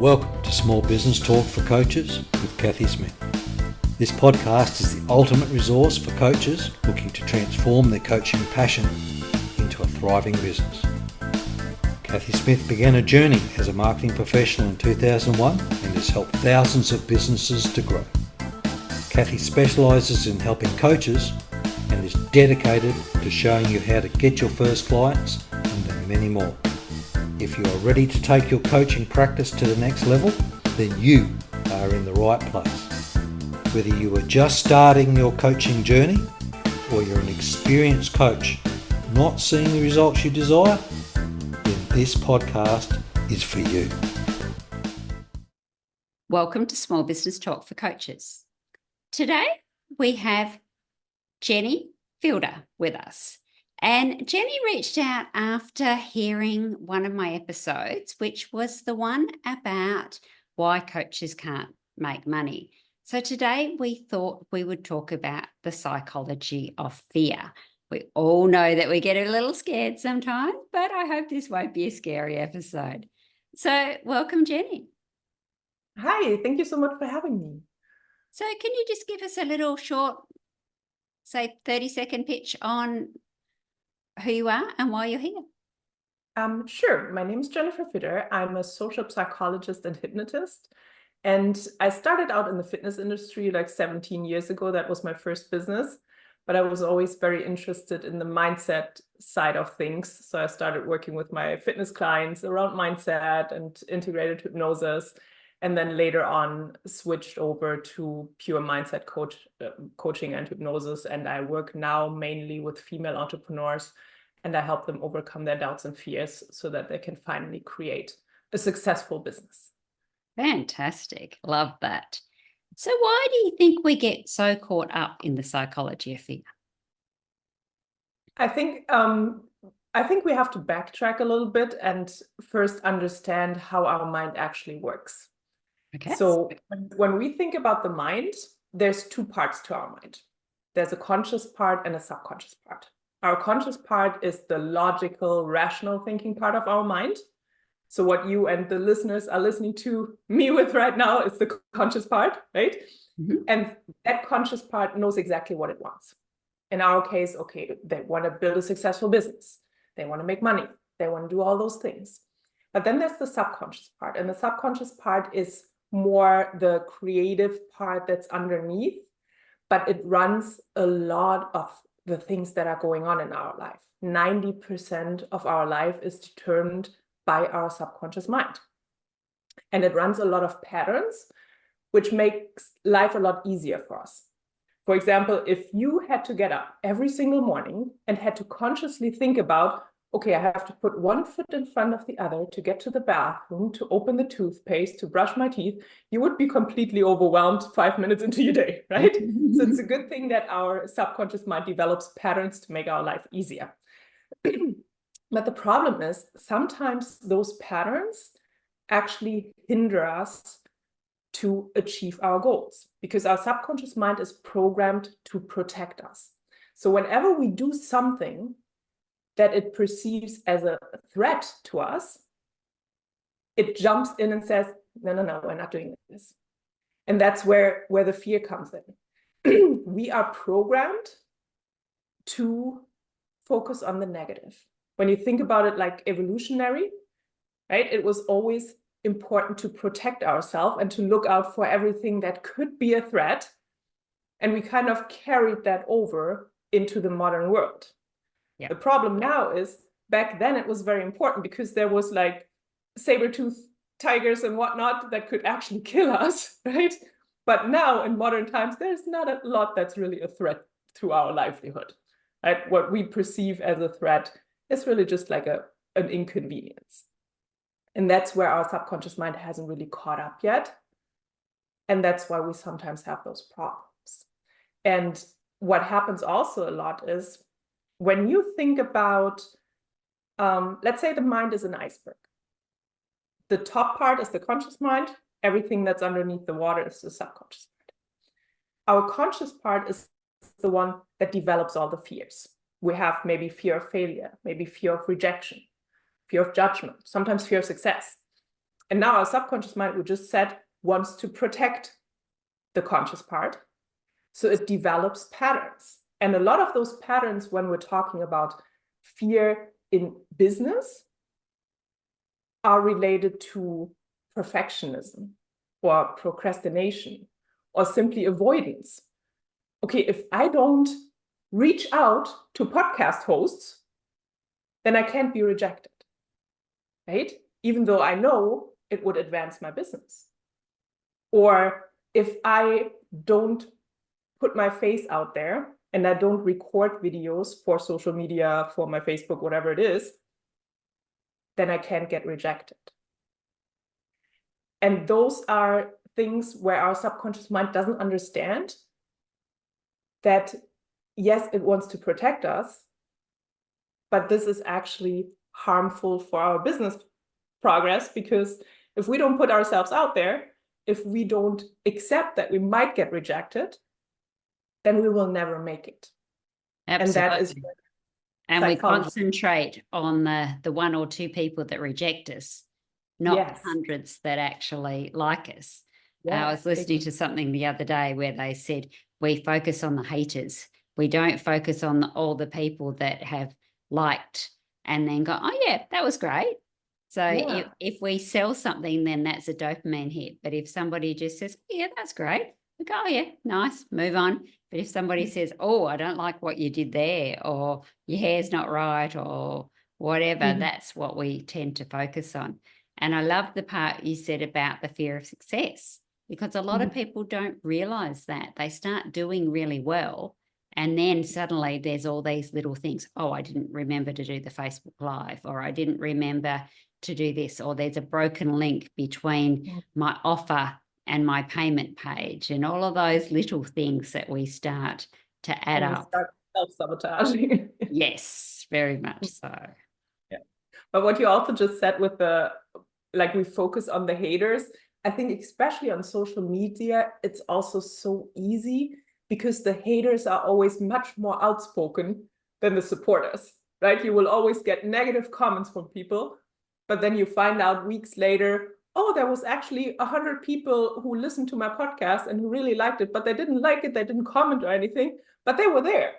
Welcome to Small Business Talk for Coaches with Cathy Smith. This podcast is the ultimate resource for coaches looking to transform their coaching passion into a thriving business. Cathy Smith began a journey as a marketing professional in 2001 and has helped thousands of businesses to grow. Cathy specialises in helping coaches and is dedicated to showing you how to get your first clients and then many more. If you are ready to take your coaching practice to the next level, then you are in the right place. Whether you are just starting your coaching journey or you're an experienced coach not seeing the results you desire, then this podcast is for you. Welcome to Small Business Talk for Coaches. Today we have Jenny Fidder with us. And Jenny reached out after hearing one of my episodes, which was the one about why coaches can't make money. So today we thought we would talk about the psychology of fear. We all know that we get a little scared sometimes, but I hope this won't be a scary episode. So welcome, Jenny. Hi, thank you so much for having me. So can you just give us a little short, say 30-second pitch on who you are and why you're here? Sure. My name is Jennifer Fidder. I'm a social psychologist and hypnotist. And I started out in the fitness industry like 17 years ago. That was my first business. But I was always very interested in the mindset side of things. So I started working with my fitness clients around mindset and integrated hypnosis. And then later on switched over to pure mindset coaching and hypnosis. And I work now mainly with female entrepreneurs, and I help them overcome their doubts and fears so that they can finally create a successful business. Fantastic. Love that. So why do you think we get so caught up in the psychology of fear? I think we have to backtrack a little bit and first understand how our mind actually works. Okay. So when we think about the mind, there's two parts to our mind. There's a conscious part and a subconscious part. Our conscious part is the logical, rational thinking part of our mind. So what you and the listeners are listening to me with right now is the conscious part, right? Mm-hmm. And that conscious part knows exactly what it wants. In our case, okay, they want to build a successful business. They want to make money. They want to do all those things. But then there's the subconscious part. And the subconscious part is more the creative part that's underneath, but it runs a lot of the things that are going on in our life. 90% of our life is determined by our subconscious mind. And it runs a lot of patterns, which makes life a lot easier for us. For example, if you had to get up every single morning and had to consciously think about, okay, I have to put one foot in front of the other to get to the bathroom, to open the toothpaste, to brush my teeth, you would be completely overwhelmed 5 minutes into your day, right? So it's a good thing that our subconscious mind develops patterns to make our life easier. But the problem is sometimes those patterns actually hinder us to achieve our goals because our subconscious mind is programmed to protect us. So whenever we do something that it perceives as a threat to us, it jumps in and says, no, we're not doing this. And that's where the fear comes in. We are programmed to focus on the negative. When you think about it like evolutionary, right? It was always important to protect ourselves and to look out for everything that could be a threat. And we kind of carried that over into the modern world. Yeah. The problem now is back then it was very important because there was like saber-toothed tigers and whatnot that could actually kill us, right? But now in modern times, there's not a lot that's really a threat to our livelihood, right? What we perceive as a threat is really just like an inconvenience. And that's where our subconscious mind hasn't really caught up yet. And that's why we sometimes have those problems. And what happens also a lot is when you think about, let's say the mind is an iceberg. The top part is the conscious mind. Everything that's underneath the water is the subconscious mind. Our conscious part is the one that develops all the fears. We have maybe fear of failure, maybe fear of rejection, fear of judgment, sometimes fear of success. And now our subconscious mind, we just said, wants to protect the conscious part. So it develops patterns. And a lot of those patterns, when we're talking about fear in business, are related to perfectionism or procrastination or simply avoidance. Okay, if I don't reach out to podcast hosts, then I can't be rejected, right? Even though I know it would advance my business. Or if I don't put my face out there and I don't record videos for social media, for my Facebook, whatever it is, then I can't get rejected. And those are things where our subconscious mind doesn't understand that, yes, it wants to protect us, but this is actually harmful for our business progress, because if we don't put ourselves out there, if we don't accept that we might get rejected, then we will never make it. Absolutely. And that is and we psychology. concentrate on the one or two people that reject us, not Yes. the hundreds that actually like us. Yeah, I was listening to something the other day where they said we focus on the haters. We don't focus on all the people that have liked and then go, oh yeah, that was great. So Yeah. if we sell something, then that's a dopamine hit. But if somebody just says, yeah, that's great, we go, oh yeah, nice, move on. But if somebody says, oh, I don't like what you did there, or your hair's not right, or whatever, that's what we tend to focus on. And I love the part you said about the fear of success, because a lot of people don't realize that. They start doing really well, and then suddenly there's all these little things. Oh, I didn't remember to do the Facebook Live, or I didn't remember to do this, or there's a broken link between my offer and my payment page, and all of those little things that we start to add up. Start self-sabotaging. Yes, very much so. Yeah. But what you also just said with the, like, we focus on the haters, I think especially on social media, it's also so easy because the haters are always much more outspoken than the supporters, right? You will always get negative comments from people, but then you find out weeks later, oh, there was actually 100 people who listened to my podcast and who really liked it, but they didn't like it, they didn't comment or anything, but they were there,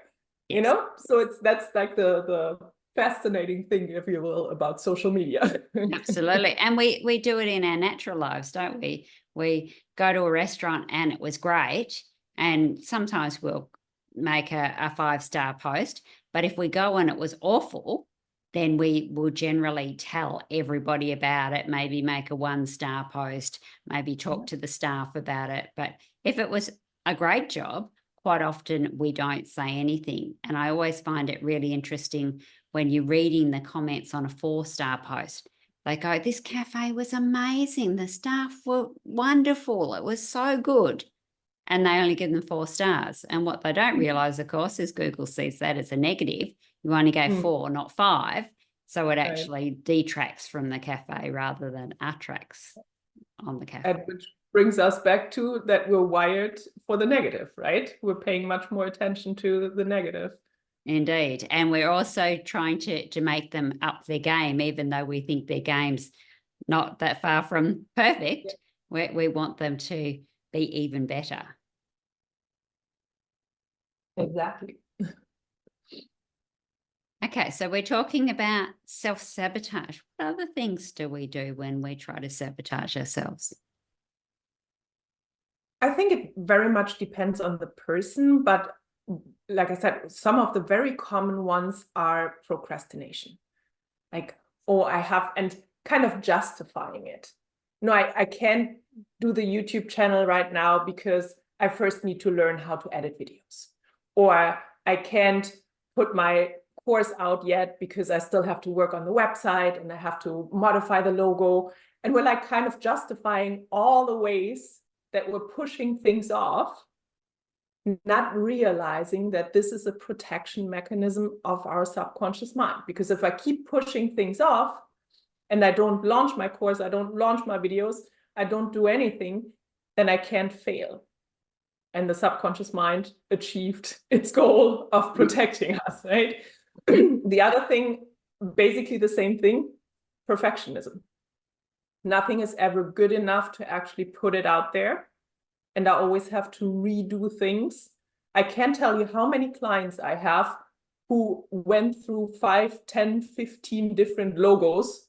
you know? So that's like the fascinating thing, if you will, about social media. Absolutely. And we do it in our natural lives, don't we? We go to a restaurant and it was great, and sometimes we'll make a 5-star post, but if we go and it was awful, then we will generally tell everybody about it, maybe make a 1-star post, maybe talk to the staff about it. But if it was a great job, quite often we don't say anything. And I always find it really interesting when you're reading the comments on a 4-star post. They go, this cafe was amazing. The staff were wonderful. It was so good. And they only give them 4 stars. And what they don't realize, of course, is Google sees that as a negative. You only gave 4, not 5. So it actually detracts from the cafe rather than attracts on the cafe. And which brings us back to that we're wired for the negative, right? We're paying much more attention to the negative. Indeed. And we're also trying to make them up their game, even though we think their game's not that far from perfect. We want them to be even better. Exactly. Okay, so we're talking about self-sabotage. What other things do we do when we try to sabotage ourselves? I think it very much depends on the person, but like I said, some of the very common ones are procrastination. Like, oh, I have, and kind of justifying it. No, I can't do the YouTube channel right now because I first need to learn how to edit videos. Or I can't put my course out yet because I still have to work on the website and I have to modify the logo. And we're like kind of justifying all the ways that we're pushing things off, not realizing that this is a protection mechanism of our subconscious mind. Because if I keep pushing things off and I don't launch my course, I don't launch my videos, I don't do anything, then I can't fail. And the subconscious mind achieved its goal of protecting us, right? The other thing, basically the same thing, perfectionism. Nothing is ever good enough to actually put it out there. And I always have to redo things. I can't tell you how many clients I have who went through 5, 10, 15 different logos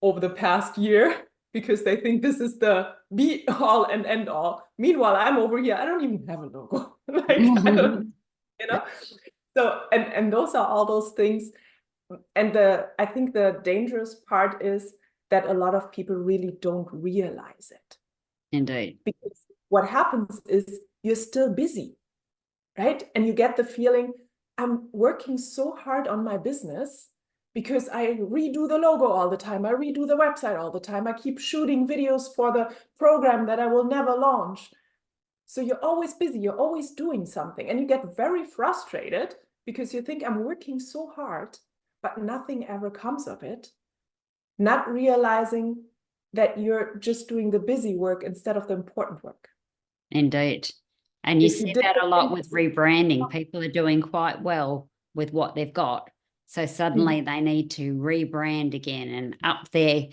over the past year because they think this is the be all and end all. Meanwhile, I'm over here, I don't even have a logo. Like, I don't, you know? So, and those are all those things. And I think the dangerous part is that a lot of people really don't realize it. Indeed. Because what happens is you're still busy, right? And you get the feeling, I'm working so hard on my business because I redo the logo all the time. I redo the website all the time. I keep shooting videos for the program that I will never launch. So you're always busy. You're always doing something. And you get very frustrated because you think, I'm working so hard, but nothing ever comes of it. Not realizing that you're just doing the busy work instead of the important work. Indeed. And you If you see did that the a lot thing- with rebranding. People are doing quite well with what they've got. So suddenly they need to rebrand again and up their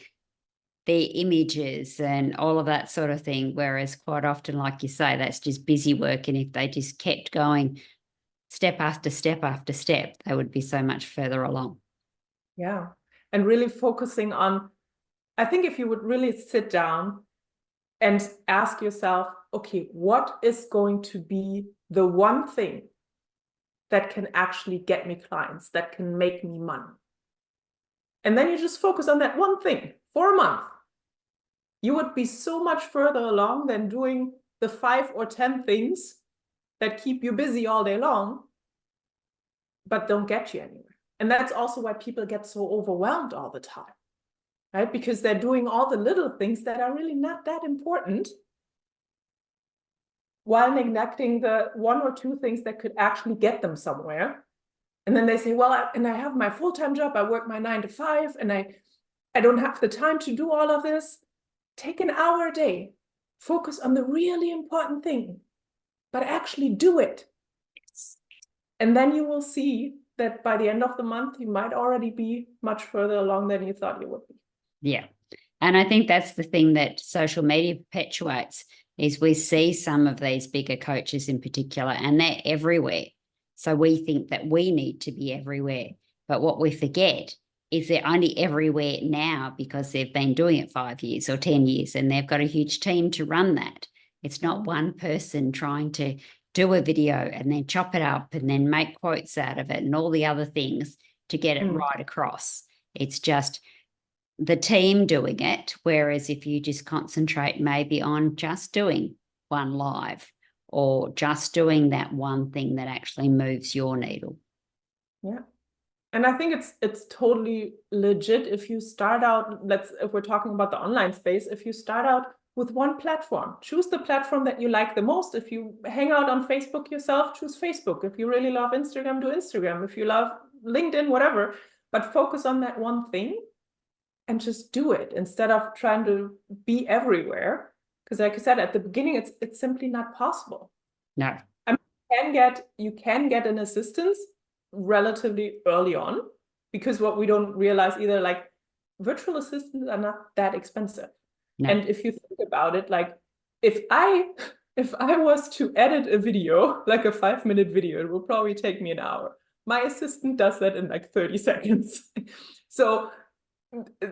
images and all of that sort of thing. Whereas quite often, like you say, that's just busy work. And if they just kept going step after step after step, they would be so much further along. Yeah. And really focusing on, I think if you would really sit down and ask yourself, okay, what is going to be the one thing that can actually get me clients, that can make me money? And then you just focus on that one thing for a month. You would be so much further along than doing the 5 or 10 things that keep you busy all day long, but don't get you anywhere. And that's also why people get so overwhelmed all the time, right? Because they're doing all the little things that are really not that important, while neglecting the 1 or 2 things that could actually get them somewhere. And then they say, well, I have my full-time job, I work my 9 to 5, and I don't have the time to do all of this. Take an hour a day, focus on the really important thing, but actually do it. And then you will see that by the end of the month, you might already be much further along than you thought you would be. Yeah. And I think that's the thing that social media perpetuates is we see some of these bigger coaches in particular, and they're everywhere. So we think that we need to be everywhere. But what we forget is they're only everywhere now because they've been doing it 5 years or 10 years, and they've got a huge team to run that. It's not one person trying to do a video and then chop it up and then make quotes out of it and all the other things to get it right across. It's just the team doing it. Whereas if you just concentrate maybe on just doing one live or just doing that one thing that actually moves your needle. Yeah. And I think it's totally legit if you start out, if we're talking about the online space, if you start out with one platform, choose the platform that you like the most. If you hang out on Facebook yourself, choose Facebook. If you really love Instagram, do Instagram. If you love LinkedIn, whatever, but focus on that one thing and just do it instead of trying to be everywhere. Because like I said, at the beginning, it's simply not possible. No. I mean, you can get an assistance relatively early on, because what we don't realize either, like virtual assistants are not that expensive. No. And if you think about it, like if I was to edit a video, like a 5-minute video, it will probably take me an hour. My assistant does that in like 30 seconds. So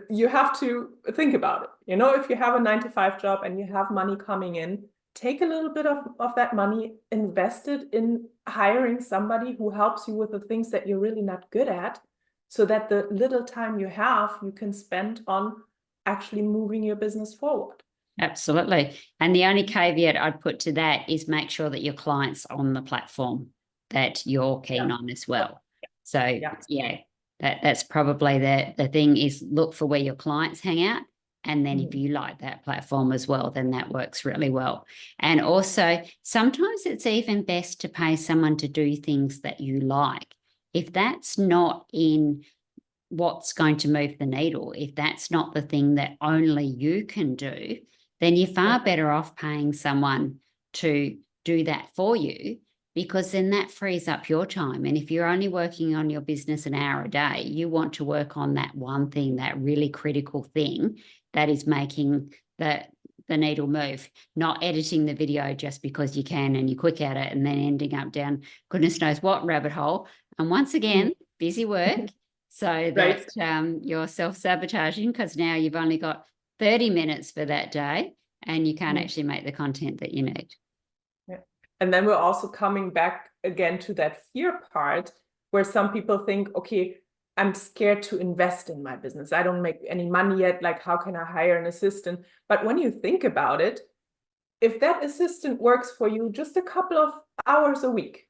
you have to think about it. You know, if you have a 9-to-5 job and you have money coming in, take a little bit of that money, invest it in hiring somebody who helps you with the things that you're really not good at, so that the little time you have, you can spend on actually moving your business forward. Absolutely. And the only caveat I'd put to that is make sure that your client's on the platform that you're keen on as well. So that's probably the thing, is look for where your clients hang out. And then if you like that platform as well, then that works really well. And also, sometimes it's even best to pay someone to do things that you like. If that's not in what's going to move the needle, if that's not the thing that only you can do, then you're far better off paying someone to do that for you, because then that frees up your time. And if you're only working on your business an hour a day, you want to work on that one thing, that really critical thing that is making the needle move, not editing the video just because you can and you're quick at it and then ending up down goodness knows what rabbit hole. And once again, busy work, so that you're self-sabotaging because now you've only got 30 minutes for that day and you can't actually make the content that you need. Yeah. And then we're also coming back again to that fear part where some people think, okay, I'm scared to invest in my business. I don't make any money yet. Like, how can I hire an assistant? But when you think about it, if that assistant works for you just a couple of hours a week,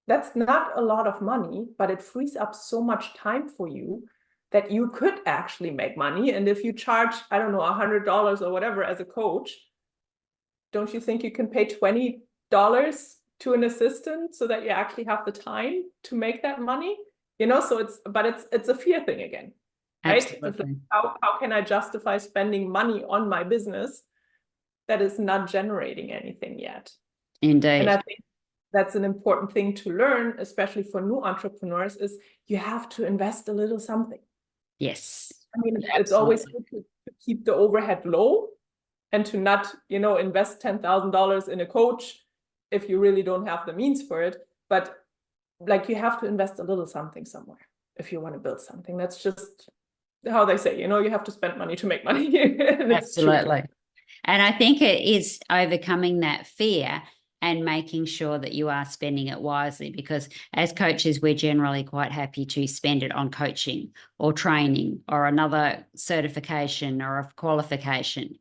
that's not a lot of money, but it frees up so much time for you that you could actually make money. And if you charge, I don't know, $100 or whatever as a coach, don't you think you can pay $20 to an assistant so that you actually have the time to make that money? You know, so it's a fear thing again, right? Absolutely. How can I justify spending money on my business that is not generating anything yet? Indeed. And I think that's an important thing to learn, especially for new entrepreneurs, is you have to invest a little something. Yes. I mean, it's always good to keep the overhead low and to not, invest $10,000 in a coach if you really don't have the means for it. But like, you have to invest a little something somewhere if you want to build something. That's just how they say, you have to spend money to make money. Absolutely. And I think it is overcoming that fear and making sure that you are spending it wisely, because as coaches, we're generally quite happy to spend it on coaching or training or another certification or a qualification.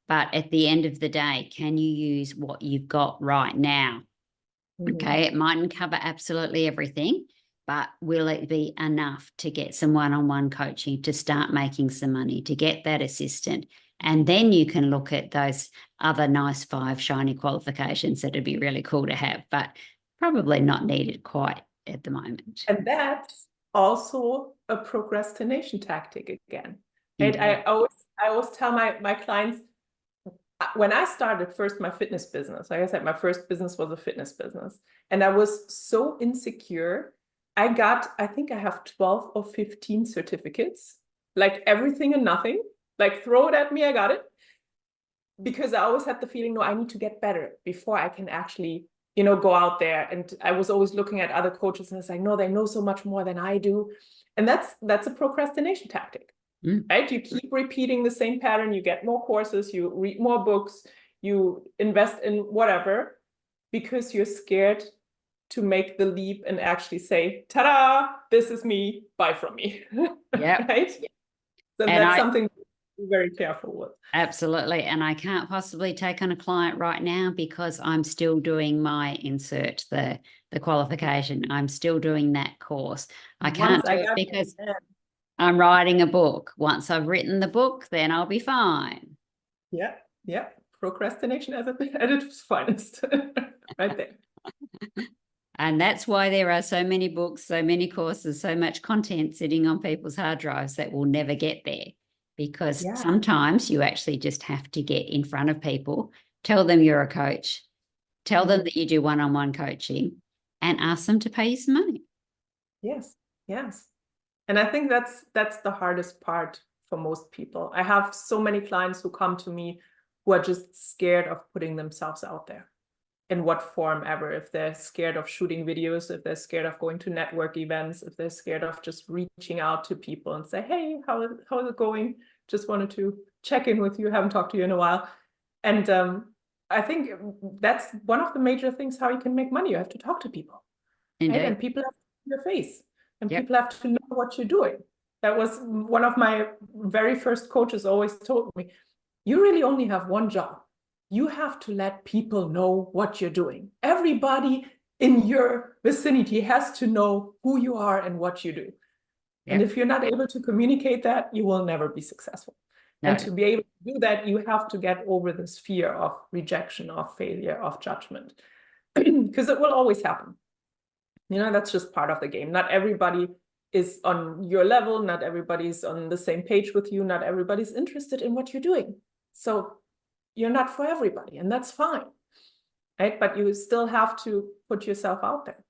But at the end of the day, can you use what you've got right now? Okay, it mightn't cover absolutely everything, but will it be enough to get some one-on-one coaching, to start making some money, to get that assistant? And then you can look at those other nice 5 shiny qualifications that would be really cool to have, but probably not needed quite at the moment. And that's also a procrastination tactic again. Right? I always tell my clients, when I started first my fitness business, like I said, my first business was a fitness business. And I was so insecure. I think I have 12 or 15 certificates, like everything and nothing, like throw it at me, I got it. Because I always had the feeling, no, I need to get better before I can actually, go out there. And I was always looking at other coaches and it's like, no, they know so much more than I do. And that's a procrastination tactic. Right? You keep repeating the same pattern, you get more courses, you read more books, you invest in whatever, because you're scared to make the leap and actually say, ta-da, this is me, buy from me. Yeah. Right? So that's something to be very careful with. Absolutely. And I can't possibly take on a client right now because I'm still doing my insert, the qualification. I'm still doing that course. I can't do it because I'm writing a book. Once I've written the book, then I'll be fine. Yeah. Procrastination at its finest. Right there. And that's why there are so many books, so many courses, so much content sitting on people's hard drives that will never get there. Because sometimes you actually just have to get in front of people, tell them you're a coach, tell them that you do one-on-one coaching, and ask them to pay you some money. Yes. And I think that's the hardest part for most people. I have so many clients who come to me who are just scared of putting themselves out there in what form ever. If they're scared of shooting videos, if they're scared of going to network events, if they're scared of just reaching out to people and say, hey, how is it going? Just wanted to check in with you. Haven't talked to you in a while. And I think that's one of the major things how you can make money. You have to talk to people. Right? And people have to see your face. And people have to know what you're doing. That was one of my very first coaches always told me, you really only have one job. You have to let people know what you're doing. Everybody in your vicinity has to know who you are and what you do. And if you're not able to communicate that, you will never be successful. No. And to be able to do that, you have to get over this fear of rejection, of failure, of judgment, because it will always happen. That's just part of the game. Not everybody is on your level. Not everybody's on the same page with you. Not everybody's interested in what you're doing. So you're not for everybody, and that's fine. Right? But you still have to put yourself out there.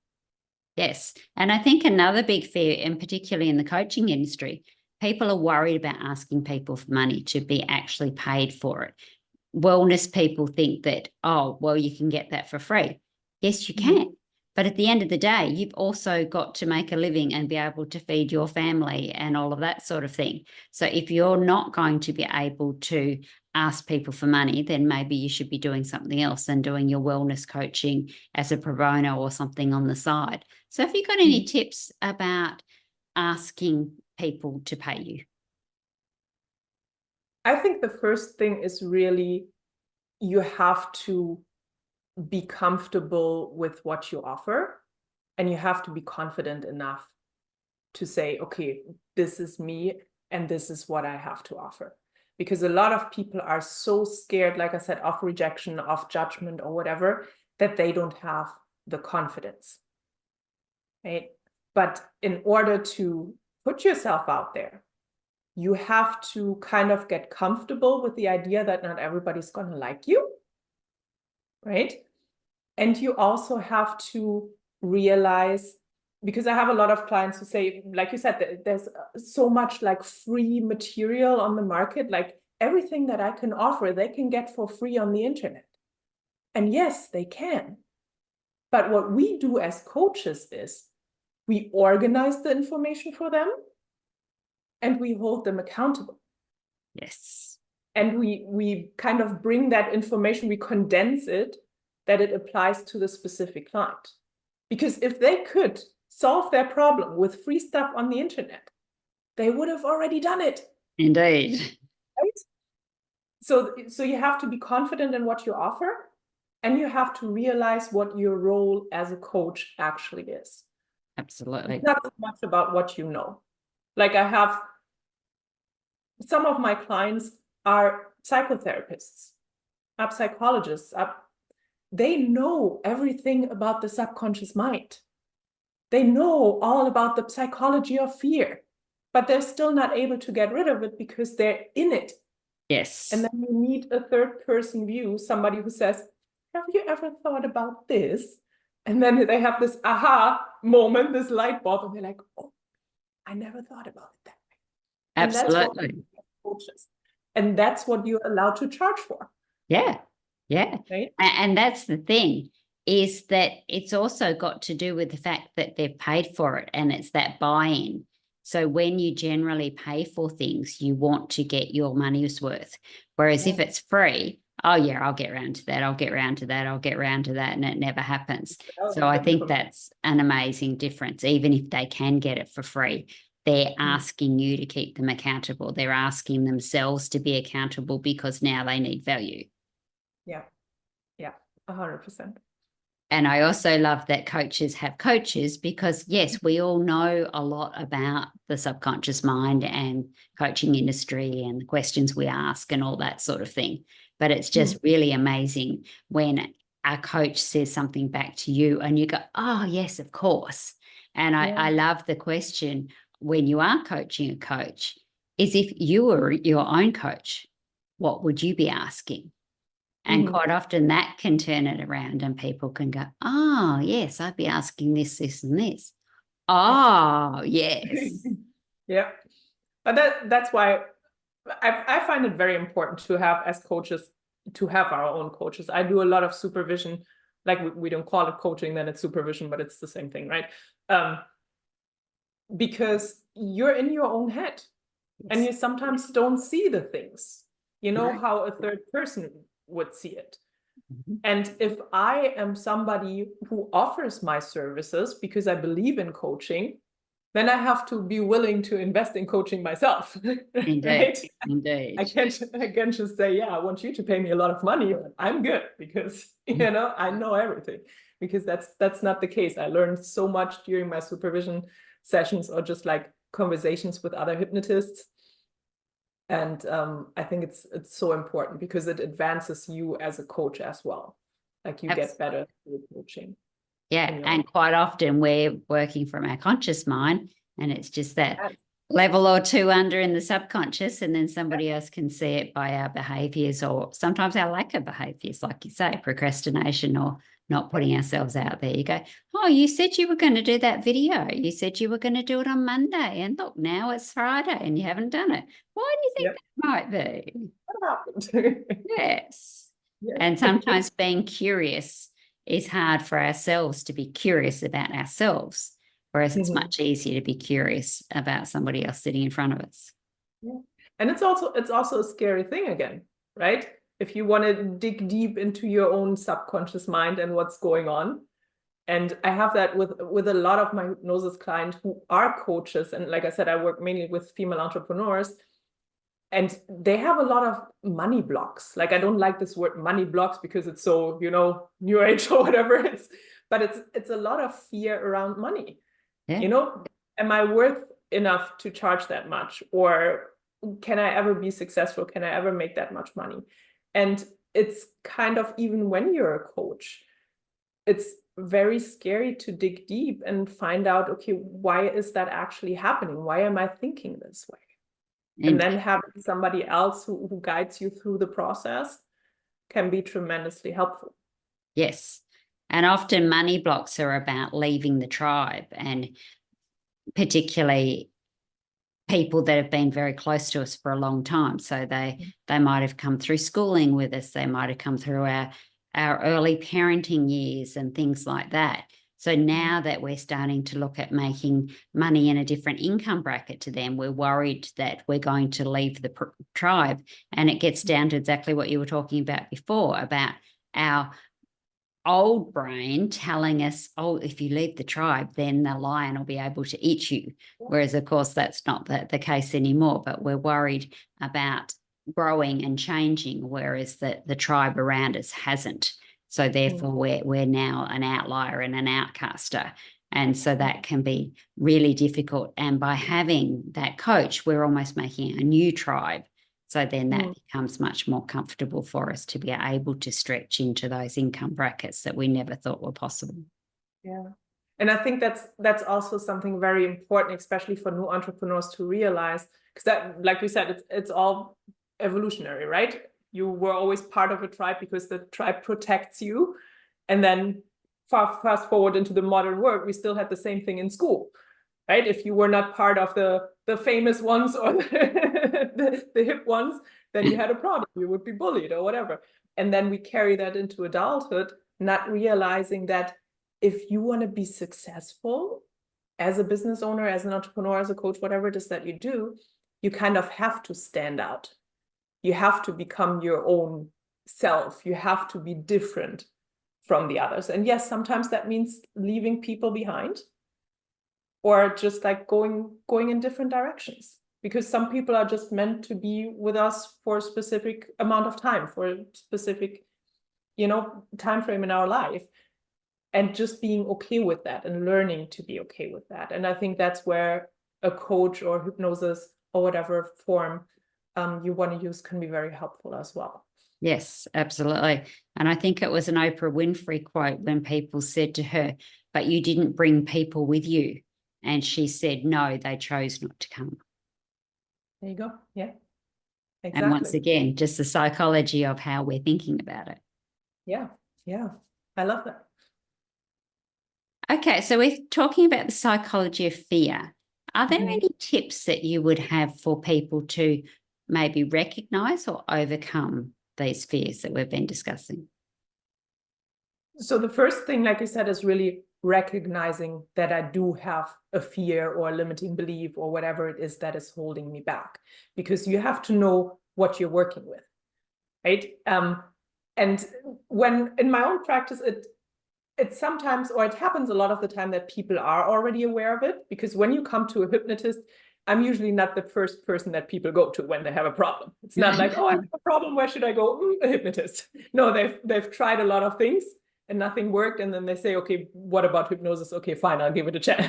Yes. And I think another big fear, and particularly in the coaching industry, people are worried about asking people for money to be actually paid for it. Wellness people think that, oh, well, you can get that for free. Yes, you can. But at the end of the day, you've also got to make a living and be able to feed your family and all of that sort of thing. So if you're not going to be able to ask people for money, then maybe you should be doing something else and doing your wellness coaching as a pro bono or something on the side. So have you got any tips about asking people to pay you? I think the first thing is really you have to be comfortable with what you offer, and you have to be confident enough to say, okay, this is me and this is what I have to offer. Because a lot of people are so scared, like I said, of rejection, of judgment or whatever, that they don't have the confidence, right? But in order to put yourself out there, you have to kind of get comfortable with the idea that not everybody's going to like you, right? And you also have to realize, because I have a lot of clients who say, like you said, there's so much like free material on the market, like everything that I can offer, they can get for free on the internet. And yes, they can. But what we do as coaches is we organize the information for them and we hold them accountable. Yes. And we kind of bring that information, we condense it, that it applies to the specific client. Because if they could solve their problem with free stuff on the internet, they would have already done it. Indeed. Right? So you have to be confident in what you offer, and you have to realize what your role as a coach actually is. Absolutely. It's not so much about what you know. Like I have some of my clients are psychotherapists, are psychologists, they know everything about the subconscious mind. They know all about the psychology of fear, but they're still not able to get rid of it because they're in it. Yes. And then you need a third person view, somebody who says, have you ever thought about this? And then they have this aha moment, this light bulb, and they're like, oh, I never thought about it that way. Absolutely. And that's what coaches. And that's what you're allowed to charge for. Yeah. Yeah. Right? And that's the thing, is that it's also got to do with the fact that they've paid for it, and it's that buy-in. So when you generally pay for things, you want to get your money's worth. Whereas if it's free, oh yeah, I'll get around to that, I'll get around to that, I'll get around to that, and it never happens. So I think that's an amazing difference. Even if they can get it for free, they're asking you to keep them accountable. They're asking themselves to be accountable because now they need value. Yeah. Yeah. 100%. And I also love that coaches have coaches, because yes, we all know a lot about the subconscious mind and coaching industry and the questions we ask and all that sort of thing. But it's just really amazing when a coach says something back to you and you go, oh yes, of course. And I love the question when you are coaching a coach is, if you were your own coach, what would you be asking? And quite often that can turn it around and people can go, oh, yes, I'd be asking this, this, and this. Oh, yes. Yeah. But that's why I find it very important to have, as coaches, to have our own coaches. I do a lot of supervision. Like we don't call it coaching, then it's supervision, but it's the same thing, right? Because you're in your own head and you sometimes don't see the things, you know, how a third person would see it. And if I am somebody who offers my services because I believe in coaching, then I have to be willing to invest in coaching myself. Indeed. Right? Indeed. I can't just say, yeah, I want you to pay me a lot of money. I'm good because, you know, I know everything, because that's not the case. I learned so much during my supervision sessions or just like conversations with other hypnotists. And I think it's so important because it advances you as a coach as well. Like you get better through coaching. Yeah. And quite often we're working from our conscious mind, and it's just that level or two under in the subconscious, and then somebody else can see it by our behaviors, or sometimes our lack of behaviors, like you say, procrastination or not putting ourselves out there. You go, oh, you said you were going to do that video. You said you were going to do it on Monday. And look, now it's Friday and you haven't done it. Why do you think that might be? What happened? Yes. Yeah. And sometimes being curious is hard for ourselves to be curious about ourselves, whereas it's much easier to be curious about somebody else sitting in front of us. Yeah. And it's also a scary thing again, right? If you want to dig deep into your own subconscious mind and what's going on. And I have that with a lot of my hypnosis clients who are coaches. And like I said, I work mainly with female entrepreneurs. And they have a lot of money blocks. Like, I don't like this word money blocks because it's so, new age or whatever. But it's a lot of fear around money. Yeah. Am I worth enough to charge that much? Or can I ever be successful? Can I ever make that much money? And it's kind of, even when you're a coach, it's very scary to dig deep and find out, okay, why is that actually happening? Why am I thinking this way? And then having somebody else who guides you through the process can be tremendously helpful. Yes. And often money blocks are about leaving the tribe, and particularly people that have been very close to us for a long time. So they might have come through schooling with us. They might have come through our early parenting years and things like that. So now that we're starting to look at making money in a different income bracket to them, we're worried that we're going to leave the tribe. And it gets down to exactly what you were talking about before, about our old brain telling us, oh, if you leave the tribe, then the lion will be able to eat you. Whereas, of course, that's not the case anymore. But we're worried about growing and changing, whereas the tribe around us hasn't. So therefore, we're now an outlier and an outcaster. And so that can be really difficult. And by having that coach, we're almost making a new tribe. So then that becomes much more comfortable for us to be able to stretch into those income brackets that we never thought were possible. Yeah. And I think that's also something very important, especially for new entrepreneurs to realize, because that, like we said, it's all evolutionary, right? You were always part of a tribe because the tribe protects you. And then fast forward into the modern world, we still had the same thing in school, right? If you were not part of the famous ones or the hip ones, then you had a problem. You would be bullied or whatever. And then we carry that into adulthood, not realizing that if you want to be successful as a business owner, as an entrepreneur, as a coach, whatever it is that you do, you kind of have to stand out. You have to become your own self. You have to be different from the others. And yes, sometimes that means leaving people behind, or just like going in different directions, because some people are just meant to be with us for a specific amount of time, for a specific, time frame in our life, and just being okay with that and learning to be okay with that. And I think that's where a coach or hypnosis or whatever form you want to use can be very helpful as well. Yes, absolutely. And I think it was an Oprah Winfrey quote when people said to her, but you didn't bring people with you. And she said, no, they chose not to come. There you go. Yeah, exactly. And once again, just the psychology of how we're thinking about it. Yeah. I love that. Okay, so we're talking about the psychology of fear. Are there any tips that you would have for people to maybe recognize or overcome these fears that we've been discussing? So the first thing, like you said, is really recognizing that I do have a fear or a limiting belief or whatever it is that is holding me back, because you have to know what you're working with, right? And when in my own practice, it sometimes, or it happens a lot of the time, that people are already aware of it, because when you come to a hypnotist, I'm usually not the first person that people go to when they have a problem. It's not like, oh, I have a problem, where should I go? A hypnotist. No, they've tried a lot of things and nothing worked. And then they say, okay, what about hypnosis? Okay, fine, I'll give it a chance,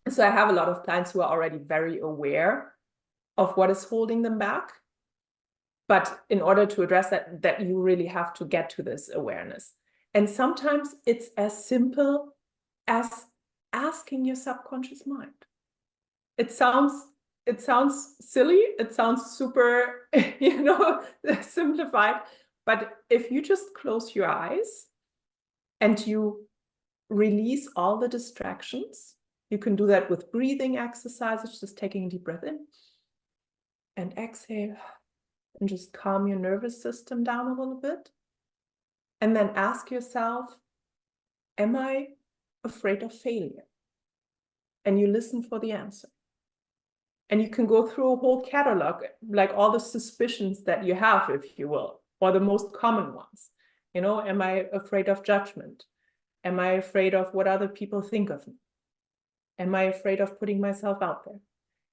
So I have a lot of clients who are already very aware of what is holding them back. But in order to address that you really have to get to this awareness. And sometimes it's as simple as asking your subconscious mind. It sounds silly. It sounds super, simplified. But if you just close your eyes and you release all the distractions. You can do that with breathing exercises, just taking a deep breath in and exhale, and just calm your nervous system down a little bit. And then ask yourself, am I afraid of failure? And you listen for the answer. And you can go through a whole catalog, like all the suspicions that you have, if you will, or the most common ones. You know, am I afraid of judgment? Am I afraid of what other people think of me? Am I afraid of putting myself out there?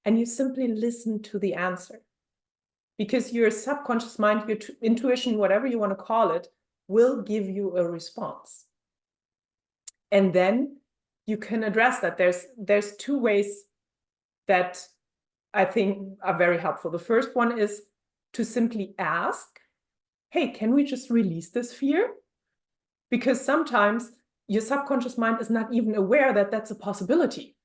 And you simply listen to the answer. Because your subconscious mind, your intuition, whatever you want to call it, will give you a response. And then you can address that. There's two ways that I think are very helpful. The first one is to simply ask, hey, can we just release this fear? Because sometimes your subconscious mind is not even aware that that's a possibility.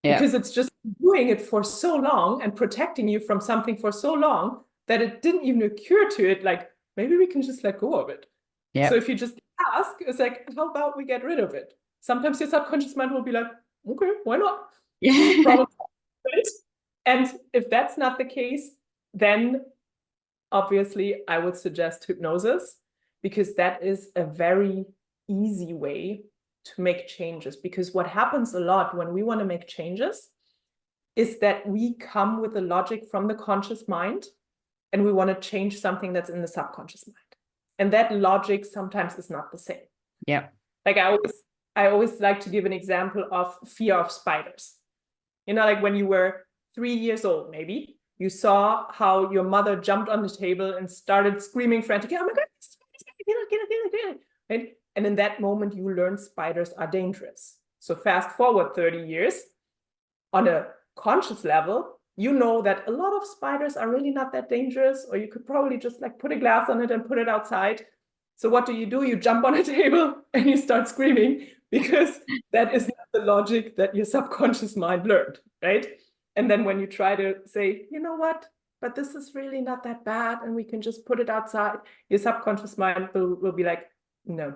Yeah. Because it's just doing it for so long and protecting you from something for so long that it didn't even occur to it, like, maybe we can just let go of it. Yeah. So if you just ask, it's like, how about we get rid of it? Sometimes your subconscious mind will be like, okay, why not? Yeah. Problem. And if that's not the case, then obviously I would suggest hypnosis, because that is a very easy way to make changes. Because what happens a lot when we want to make changes is that we come with the logic from the conscious mind and we want to change something that's in the subconscious mind. And that logic sometimes is not the same. Yeah. Like I always like to give an example of fear of spiders. You know, like when you were 3 years old, maybe, you saw how your mother jumped on the table and started screaming frantically, oh my God, get it. Right? And in that moment, you learned spiders are dangerous. So fast forward 30 years, on a conscious level, you know that a lot of spiders are really not that dangerous, or you could probably just like put a glass on it and put it outside. So what do? You jump on a table and you start screaming, because that is not the logic that your subconscious mind learned, right? And then when you try to say, you know what, but this is really not that bad and we can just put it outside, your subconscious mind will be like, no,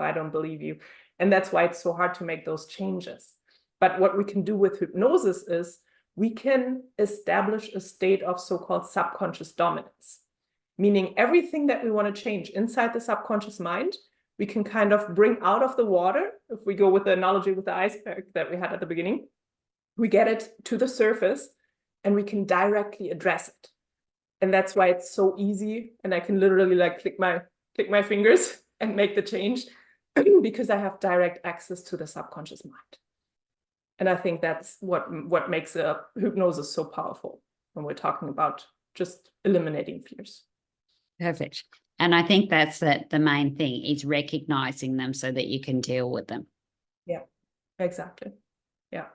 I don't believe you. And that's why it's so hard to make those changes. But what we can do with hypnosis is we can establish a state of so-called subconscious dominance, meaning everything that we want to change inside the subconscious mind, we can kind of bring out of the water. If we go with the analogy with the iceberg that we had at the beginning, we get it to the surface and we can directly address it. And that's why it's so easy. And I can literally like click my fingers and make the change because I have direct access to the subconscious mind. And I think that's what makes a hypnosis so powerful when we're talking about just eliminating fears. Perfect. And I think that's the main thing is recognizing them so that you can deal with them. Yeah, exactly. Yeah.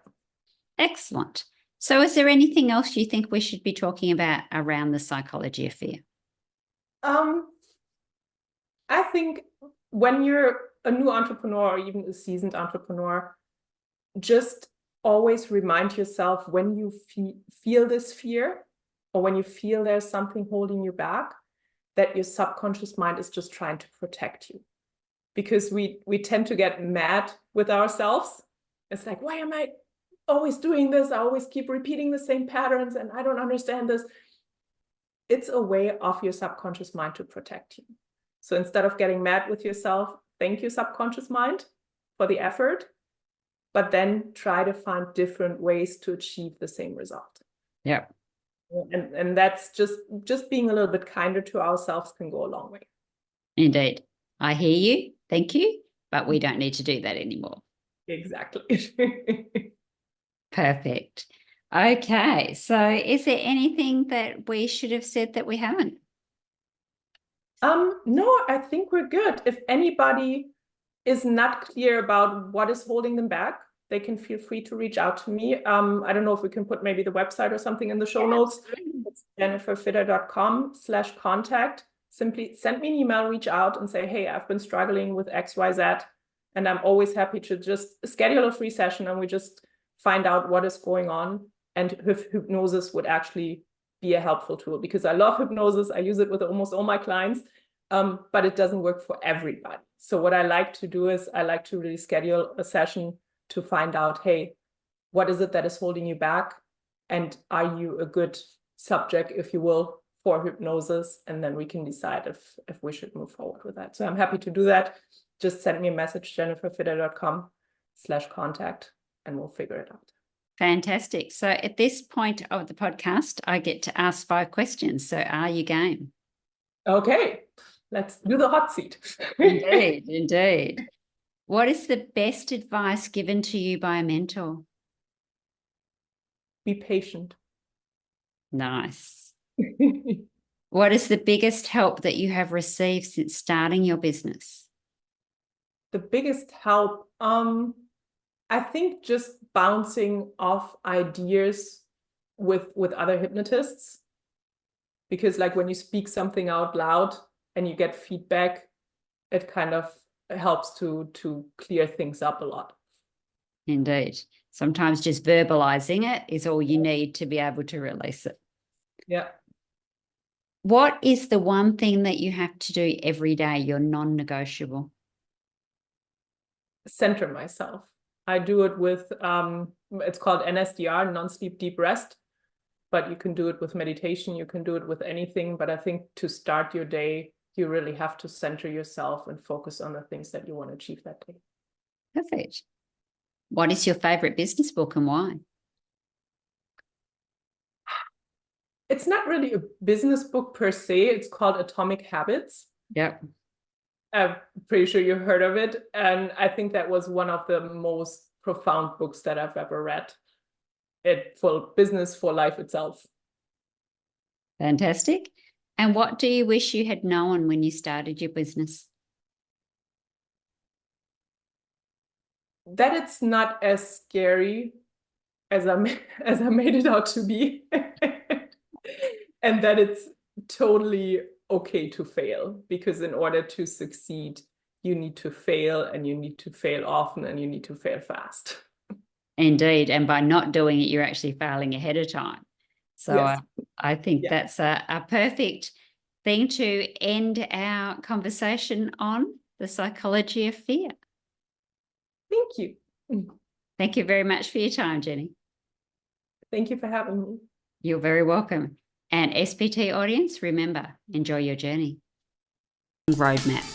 Excellent. So is there anything else you think we should be talking about around the psychology of fear? I think when you're a new entrepreneur or even a seasoned entrepreneur, just always remind yourself when you feel this fear or when you feel there's something holding you back, that your subconscious mind is just trying to protect you. Because we tend to get mad with ourselves. It's like, why am I always doing this? I always keep repeating the same patterns and I don't understand this. It's a way of your subconscious mind to protect you. So instead of getting mad with yourself, thank your subconscious mind for the effort, but then try to find different ways to achieve the same result. Yeah. And that's just being a little bit kinder to ourselves can go a long way. Indeed. I hear you. Thank you. But we don't need to do that anymore. Exactly. Perfect. Okay. So is there anything that we should have said that we haven't? No, I think we're good. If anybody is not clear about what is holding them back, they can feel free to reach out to me. I don't know if we can put maybe the website or something in the show notes. It's jenniferfidder.com/contact. Simply send me an email, reach out and say, hey, I've been struggling with XYZ. And I'm always happy to just schedule a free session and we just find out what is going on and if hypnosis would actually be a helpful tool, because I love hypnosis. I use it with almost all my clients, but it doesn't work for everybody. So what I like to do is I like to really schedule a session to find out, hey, what is it that is holding you back? And are you a good subject, if you will, for hypnosis? And then we can decide if we should move forward with that. So I'm happy to do that. Just send me a message, jenniferfidder.com/contact, and we'll figure it out. Fantastic. So at this point of the podcast, I get to ask 5 questions. So are you game? Okay, let's do the hot seat. Indeed, indeed. What is the best advice given to you by a mentor? Be patient. Nice. What is the biggest help that you have received since starting your business? The biggest help, I think just bouncing off ideas with other hypnotists, because like when you speak something out loud and you get feedback, it kind of helps to clear things up a lot. Indeed. Sometimes just verbalizing it is all you need to be able to release it. Yeah. What is the one thing that you have to do every day, your non-negotiable? Center myself. I do it with, it's called NSDR, non-sleep deep rest, but you can do it with meditation, you can do it with anything. But I think to start your day, you really have to center yourself and focus on the things that you want to achieve that day. Perfect. What is your favorite business book and why? It's not really a business book per se. It's called Atomic Habits. Yep. I'm pretty sure you've heard of it. And I think that was one of the most profound books that I've ever read. For business, for life itself. Fantastic. And what do you wish you had known when you started your business? That it's not as scary as I made it out to be. And that it's totally okay to fail, because in order to succeed, you need to fail, and you need to fail often, and you need to fail fast. Indeed. And by not doing it, you're actually failing ahead of time. So Yes. I think Yeah. that's a perfect thing to end our conversation on, the psychology of fear. Thank you. Thank you very much for your time, Jenny. Thank you for having me. You're very welcome. And SPT audience, remember, enjoy your journey. Roadmap,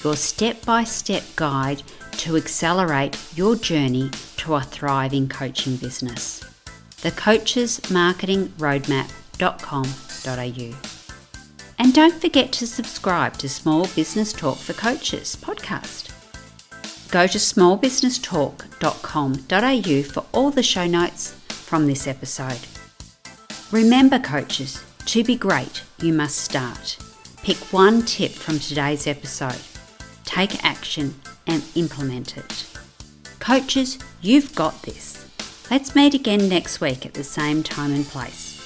your step-by-step guide to accelerate your journey to a thriving coaching business. thecoachesmarketingroadmap.com.au. And don't forget to subscribe to Small Business Talk for Coaches podcast. Go to smallbusinesstalk.com.au for all the show notes from this episode. Remember, coaches, to be great, you must start. Pick one tip from today's episode, take action and implement it. Coaches, you've got this. Let's meet again next week at the same time and place.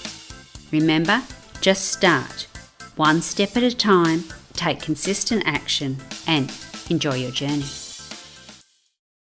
Remember, just start. One step at a time, take consistent action and enjoy your journey.